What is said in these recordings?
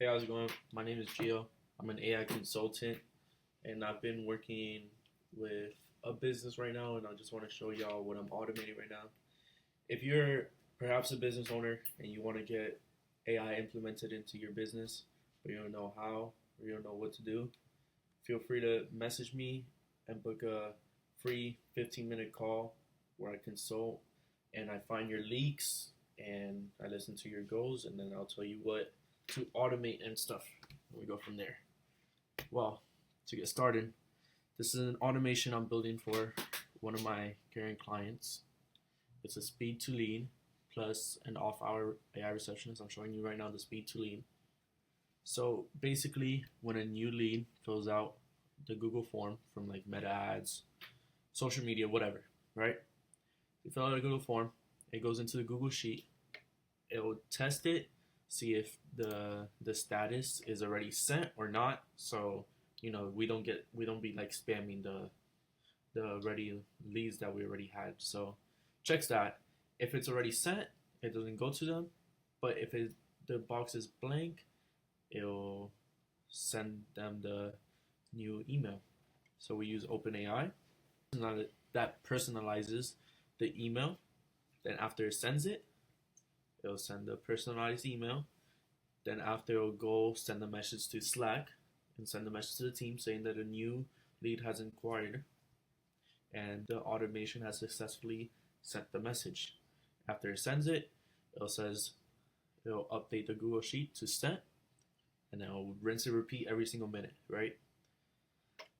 Hey, how's it going? My name is Gio. I'm an AI consultant, and I've been working with a business right now, and I just want to show y'all what I'm automating right now. If you're perhaps a business owner and you want to get AI implemented into your business, but you don't know how or you don't know what to do, feel free to message me and book a free 15-minute call where I consult and I find your leaks and I listen to your goals, and then I'll tell you what to automate and stuff. And we go from there. Well, to get started, this is an automation I'm building for one of my current clients. It's a speed to lead plus an off hour AI receptionist. I'm showing you right now the speed to lead. So basically, when a new lead fills out the Google form from like Meta ads, social media, whatever, right? They fill out a Google form, it goes into the Google Sheet, it will test it, see if the status is already sent or not. So we don't be like spamming the already leads that we already had. So checks that. If it's already sent, it doesn't go to them. But if the box is blank, it'll send them the new email. So we use OpenAI. That personalizes the email. Then after it sends it, it'll send the personalized email. Then after it'll go send the message to Slack and send the message to the team saying that a new lead has inquired and the automation has successfully sent the message. After it sends it, it'll update the Google Sheet to sent, and then it'll rinse and repeat every single minute, right?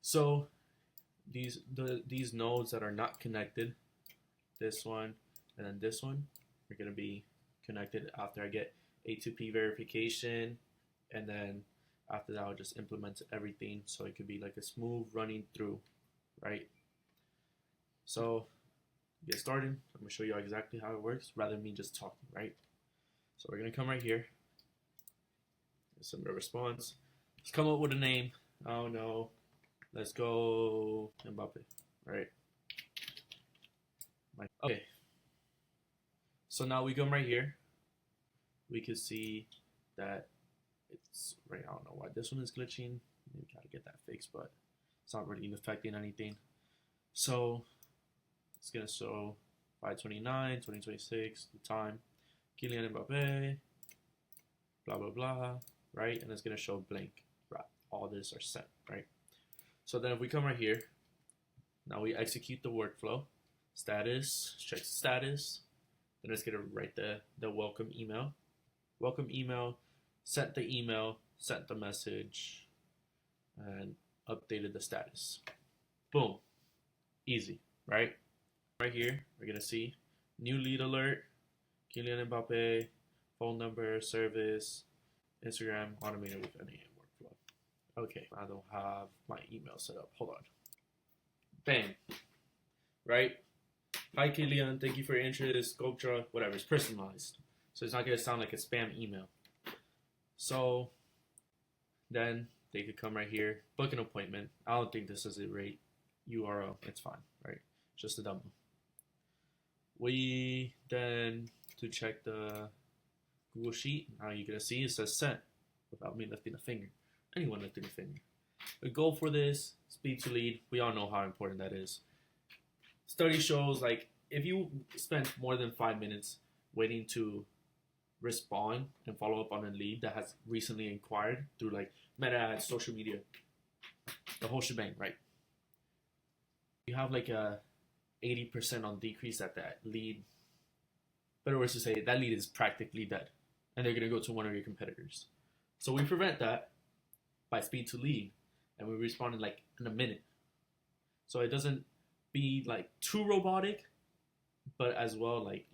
So these nodes that are not connected, this one and then this one, are gonna be connected after I get A2P verification, and then after that I'll just implement everything so it could be like a smooth running through, right? So get started. I'm gonna show you exactly how it works rather than me just talking, right? So we're gonna come right here, submit a response. Let's come up with a name. I don't know. Let's go Mbappe, right? Okay. So now we come right here. We can see that it's right. I don't know why this one is glitching. Maybe gotta get that fixed, but it's not really affecting anything. So it's gonna show 5/29, 2026, the time, Kylian Mbappe, blah blah blah, right? And it's gonna show blank. Right, all this are set, right? So then if we come right here, now we execute the workflow. Status, check status. Then it's gonna write the welcome email. Welcome email, sent the email, sent the message, and updated the status. Boom. Easy, right? Right here, we're gonna see new lead alert, Kylian Mbappe, phone number, service, Instagram, automated with any workflow. Okay, I don't have my email set up. Hold on. Bang. Right? Hi Kylian, thank you for your interest, Sculptra, whatever. It's personalized. So it's not gonna sound like a spam email. So then they could come right here, book an appointment. I don't think this is a rate URL. It's fine, right? Just a demo. We then to check the Google Sheet. Now you're gonna see it says sent without me lifting a finger. Anyone lifting a finger. The goal for this speed to lead. We all know how important that is. Study shows like if you spend more than 5 minutes waiting to respond and follow up on a lead that has recently inquired through like Meta ads, social media, the whole shebang, right? You have like a 80% on decrease at that lead. Better words to say, that lead is practically dead, and they're gonna go to one of your competitors. So we prevent that by speed to lead, and we respond in like in a minute. So it doesn't be like too robotic, but as well like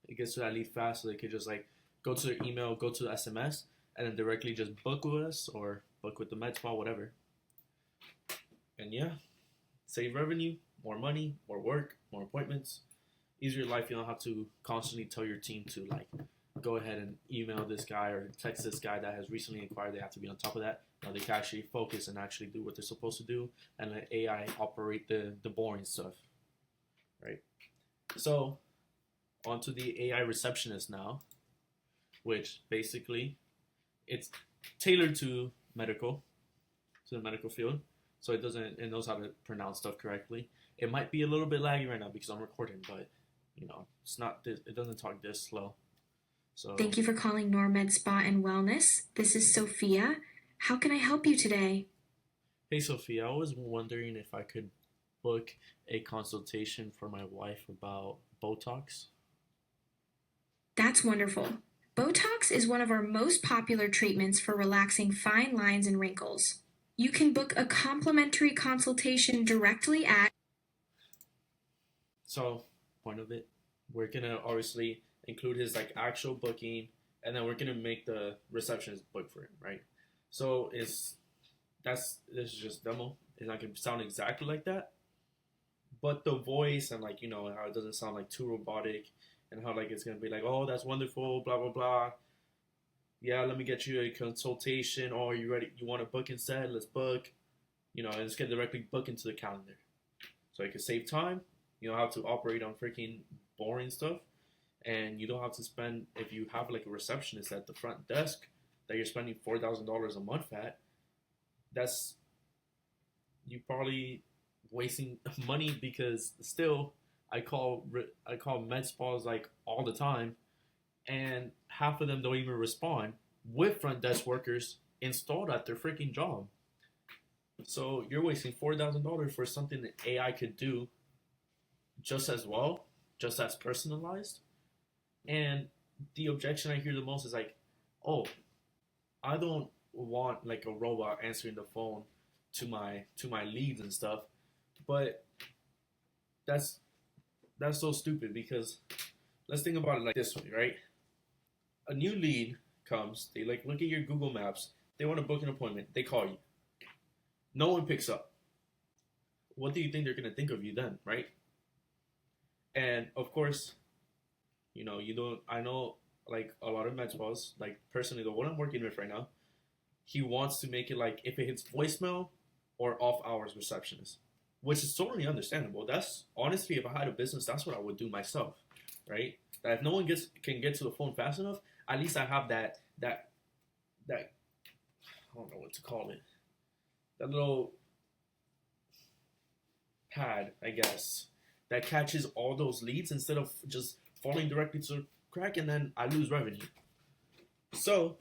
it gets to that lead fast, so they could just like go to their email, go to the SMS, and then directly just book with us or book with the med spa, whatever. And yeah, save revenue, more money, more work, more appointments, easier life. You don't have to constantly tell your team to like go ahead and email this guy or text this guy that has recently inquired. They have to be on top of that. Now they can actually focus and actually do what they're supposed to do and let AI operate the boring stuff, right? So onto the AI receptionist now, which basically it's tailored to the medical field, so it knows how to pronounce stuff correctly. It might be a little bit laggy right now because I'm recording, but it's not this, it doesn't talk this slow. So Thank you for calling NorMed Spa and Wellness. This is Sophia. How can I help you today? hey Sophia, I was wondering if I could book a consultation for my wife about Botox. That's wonderful. Botox is one of our most popular treatments for relaxing fine lines and wrinkles. You can book a complimentary consultation directly at So, point of it, we're gonna obviously include his like actual booking, and then we're gonna make the receptionist book for him, right? So this is just demo. It's not gonna sound exactly like that, but the voice and like how it doesn't sound like too robotic, and how like it's gonna be like, oh, that's wonderful, blah blah blah. Yeah, let me get you a consultation. Oh, are you ready? You want to book instead? Let's book. And just get directly book into the calendar, so you can save time. You don't have to operate on freaking boring stuff, and you don't have to spend if you have like a receptionist at the front desk that you're spending $4,000 a month at. That's you probably wasting money because still I call med spas like all the time, and half of them don't even respond with front desk workers installed at their freaking job. So you're wasting $4,000 for something that AI could do just as well, just as personalized. And the objection I hear the most is like, oh, I don't want like a robot answering the phone to my leads and stuff. But that's that's so stupid because let's think about it like this way, right? A new lead comes, they like look at your Google Maps, they want to book an appointment, they call you. No one picks up. What do you think they're gonna think of you then, right? And of course, you don't. I know like a lot of med spas, like personally the one I'm working with right now, he wants to make it like if it hits voicemail or off hours receptionist, which is totally understandable. That's honestly, if I had a business, that's what I would do myself, right? That if no one can get to the phone fast enough, at least I have that I don't know what to call it, that little pad, I guess, that catches all those leads instead of just falling directly to the crack, and then I lose revenue. So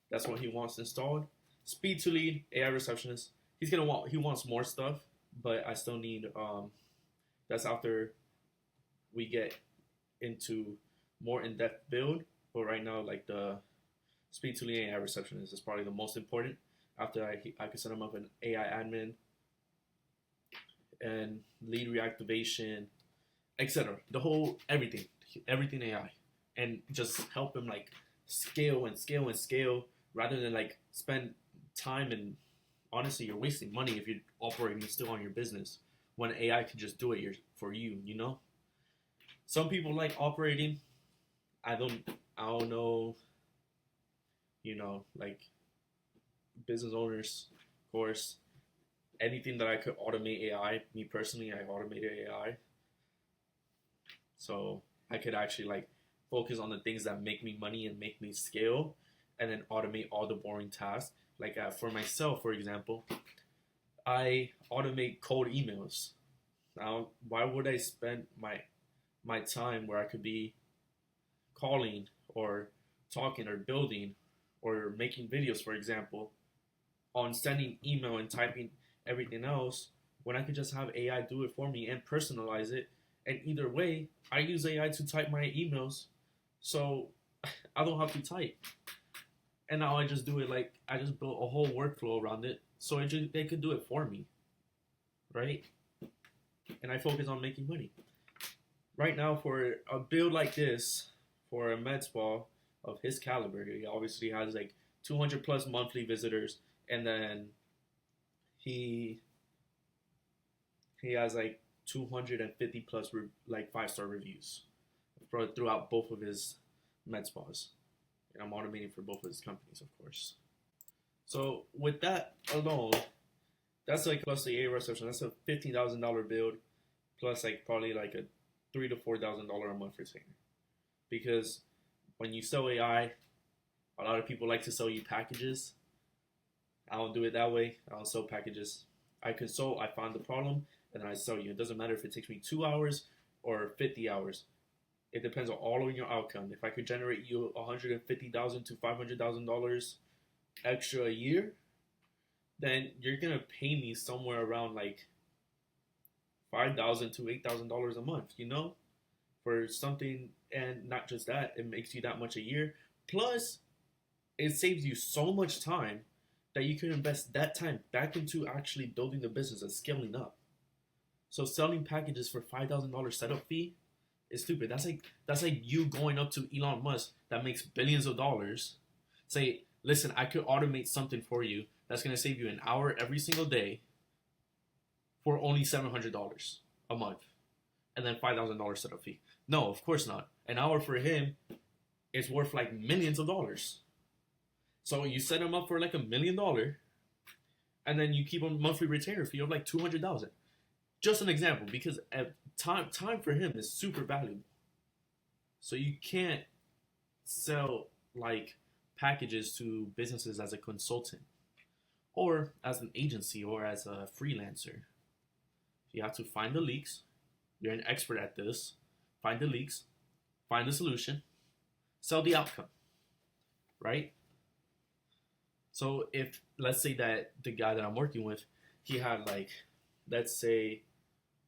that's what he wants installed. Speed to lead, AI receptionist. He wants more stuff, but I still need that's after we get into more in-depth build. But right now, like the speed to lead AI receptionist is probably the most important. After I can set him up an AI admin and lead reactivation, etc. The whole everything AI, and just help him like scale and scale and scale rather than like spend time. And honestly, you're wasting money if you're operating still on your business when AI can just do it for you. Some people like operating. I don't know. Like business owners, of course. Anything that I could automate AI. Me personally, I automated AI, so I could actually like focus on the things that make me money and make me scale, and then automate all the boring tasks. Like for myself, for example, I automate cold emails. Now, why would I spend my time where I could be calling or talking or building or making videos, for example, on sending email and typing everything else when I could just have AI do it for me and personalize it. And either way, I use AI to type my emails, so I don't have to type. And now I just do it like I just built a whole workflow around it, so they could do it for me, right? And I focus on making money. Right now, for a build like this, for a med spa of his caliber, he obviously has like 200 plus monthly visitors, and then he he has like 250 plus like 5-star reviews throughout both of his med spas, and I'm automating for both of his companies, of course. So with that alone, that's like plus the A reception. That's a $15,000 build, plus like probably like a $3,000 to $4,000 a month retainer. Because when you sell AI, A lot of people like to sell you packages. I don't do it that way. I don't sell packages. I consult, I find the problem, and then I sell you. It doesn't matter if it takes me 2 hours or 50 hours. It depends on your outcome. If I could generate you $150,000 to $500,000 extra a year, then you're gonna pay me somewhere around like $5,000 to $8,000 a month. For something, and not just that, it makes you that much a year. Plus, it saves you so much time that you can invest that time back into actually building the business and scaling up. So selling packages for $5,000 setup fee is stupid. That's like you going up to Elon Musk that makes billions of dollars, say, listen, I could automate something for you that's gonna save you an hour every single day for only $700 a month, and then $5,000 setup fee. No, of course not. An hour for him is worth like millions of dollars. So you set him up for like $1 million, and then you keep a monthly retainer fee of like $200,000. Just an example, because time for him is super valuable. So you can't sell like packages to businesses as a consultant or as an agency or as a freelancer. You have to find the leaks. You're an expert at this. Find the leaks, find the solution, sell the outcome, right? So if, let's say that the guy that I'm working with, he had like, let's say,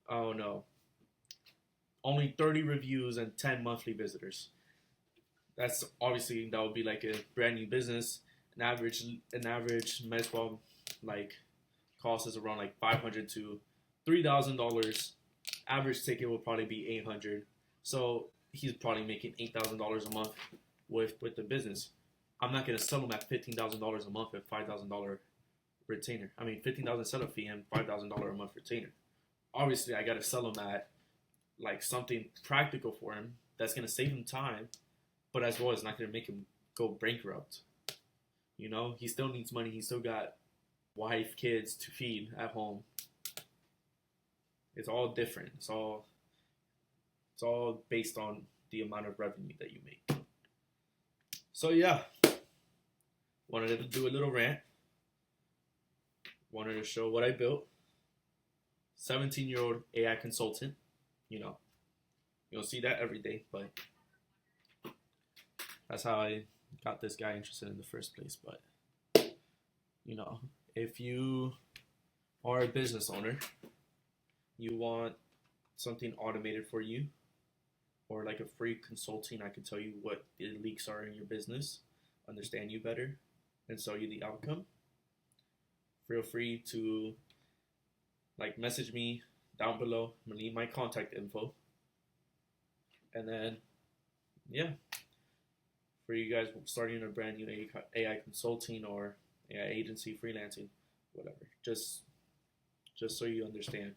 I don't know, only 30 reviews and 10 monthly visitors. That's obviously, that would be like a brand new business. An average med spa like cost is around like $500 to $3,000. Average ticket will probably be $800. So he's probably making $8,000 a month with the business. I'm not gonna sell him at $15,000 a month at $5,000 retainer. I mean, $15,000 setup fee and $5,000 a month retainer. Obviously, I gotta sell him at like something practical for him that's gonna save him time, but as well as not gonna make him go bankrupt. He still needs money. He still got wife, kids to feed at home. It's all different. It's all based on the amount of revenue that you make. So yeah, wanted to do a little rant. Wanted to show what I built. 17-year-old AI consultant. You don't see that every day, but that's how I got this guy interested in the first place. But if you are a business owner, you want something automated for you, or like a free consulting, I can tell you what the leaks are in your business, understand you better, and sell you the outcome. Feel free to like message me down below. I'm gonna leave my contact info. And then, yeah, for you guys starting a brand new AI consulting or AI agency, freelancing, whatever, just so you understand,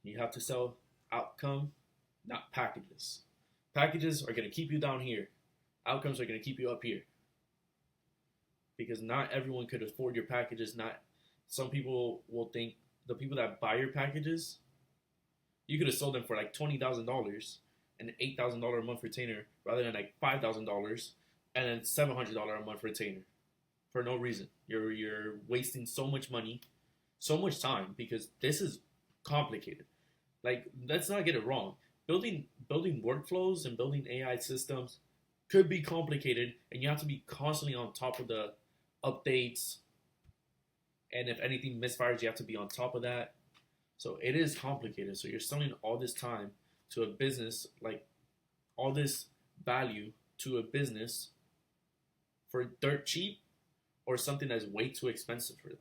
you have to sell outcome, not packages. Packages are going to keep you down here. Outcomes are going to keep you up here. Because not everyone could afford your packages. Some people will think the people that buy your packages, you could have sold them for like $20,000 and $8,000 a month retainer rather than like $5,000 and then $700 a month retainer for no reason. You're wasting so much money, so much time, because this is complicated. Like, let's not get it wrong. Building workflows and building AI systems could be complicated, and you have to be constantly on top of the updates. And if anything misfires, you have to be on top of that. So it is complicated. So you're selling all this time to a business, like all this value to a business for dirt cheap or something that's way too expensive for them.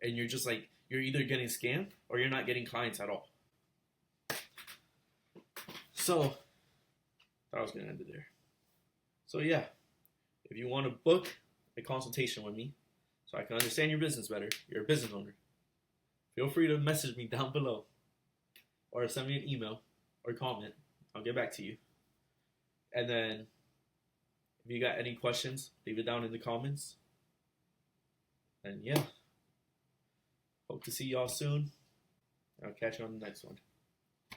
And you're just like, you're either getting scammed or you're not getting clients at all. So, I was going to end it there. So yeah, if you want to book a consultation with me so I can understand your business better, you're a business owner, feel free to message me down below or send me an email or comment. I'll get back to you. And then if you got any questions, leave it down in the comments. And yeah, hope to see y'all soon. I'll catch you on the next one.